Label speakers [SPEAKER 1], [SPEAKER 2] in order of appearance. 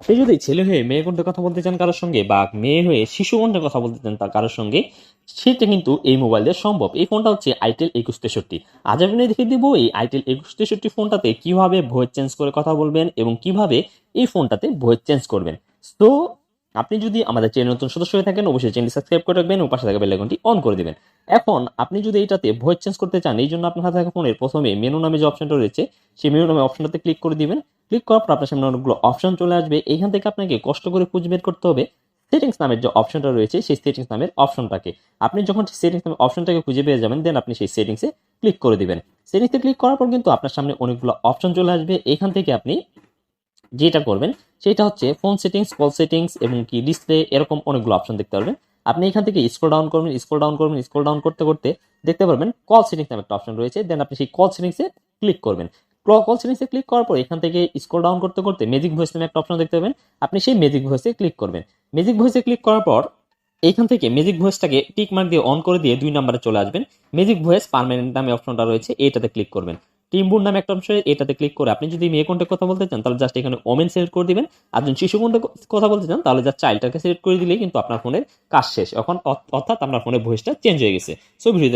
[SPEAKER 1] আপনি যদি ছেলে হয়ে মেয়ে কণ্ঠে কথা বলতে চান কারোর সঙ্গে বা মেয়ে হয়ে শিশু কণ্ঠে কথা বলতে চান তার কারোর সঙ্গে, সেটা কিন্তু এই মোবাইল দিয়ে সম্ভব। এই ফোনটা হচ্ছে আইটেল 2163। আজ আমি দেখিয়ে দিব এই আইটেল 2163 ফোনটাতে কিভাবে ভয়েস চেঞ্জ করে কথা বলবেন এবং কিভাবে এই ফোনটাতে ভয়েস চেঞ্জ করবেন। তো আপনি যদি আমাদের চ্যানেল নতুন সদস্য হয়ে থাকেন অবশ্যই চ্যানেলটি সাবস্ক্রাইব করে রাখবেন এবং পাশে থাকা বেল আইকনটি অন করে দিবেন। এখন আপনি যদি এটাতে ভয়েস চেঞ্জ করতে চান, এই জন্য আপনার হাতে থাকা ফোনের প্রথমে মেনু নামে যে অপশনটা রয়েছে সেই মেনু নামে অপশনটাতে ক্লিক করে দিবেন। ক্লিক করার পর আপনার সামনে অনেকগুলো অপশন চলে আসবে। এখান থেকে আপনাকে কষ্ট করে খুঁজে বের করতে হবে সেটিংস নামের যে অপশনটা রয়েছে সেই সেটিংস নামের অপশনটাকে। আপনি যখন সেটিংস নামের অপশনটাকে খুঁজে পেয়ে যাবেন দেন আপনি সেই সেটিংসে ক্লিক করে দিবেন। সেটিংসে ক্লিক করার পর কিন্তু আপনার সামনে অনেকগুলো অপশন চলে আসবে। এখান থেকে আপনি যেটা করবেন সেটা হচ্ছে ফোন সেটিংস, কল সেটিংস এবং কি ডিসপ্লে, এরকম অনেকগুলো অপশন দেখতে পারবেন। আপনি এখান থেকে স্ক্রল ডাউন করবেন, স্ক্রল ডাউন করবেন, স্ক্রল ডাউন করতে করতে দেখতে পারবেন কল সেটিংস নামে একটা অপশন রয়েছে। দেন আপনি সেই কল সেটিংসে ক্লিক করবেন। কল সেটিংসে ক্লিক করার পর এখান থেকে স্ক্রল ডাউন করতে করতে ম্যাজিক ভয়েস নামে একটা অপশন দেখতে পাবেন। আপনি সেই ম্যাজিক ভয়েসে ক্লিক করবেন। ম্যাজিক ভয়েসে ক্লিক করার পর এইখান থেকে ম্যাজিক ভয়েসটাকে টিক মার্ক দিয়ে অন করে দিয়ে 2 নম্বরে চলে আসবেন। ম্যাজিক ভয়েস পার্মানেন্ট নামে অপশনটা রয়েছে, এটাতে ক্লিক করবেন। টিম্বুর নামে একটা অপশন, এটাতে ক্লিক করে আপনি যদি মেয়ে কণ্ঠে কথা বলতে চান তাহলে জাস্ট এখানে ওমেন সিলেক্ট করে দিবেন। আর যদি শিশু কণ্ঠে কথা বলতে চান তাহলে জাস্ট চাইল্ডটাকে সিলেক্ট করে দিলেই কিন্তু আপনার ফোনের কাজ শেষ। এখন অর্থাৎ আপনার ফোনের ভয়েসটা চেঞ্জ হয়ে গেছে। So video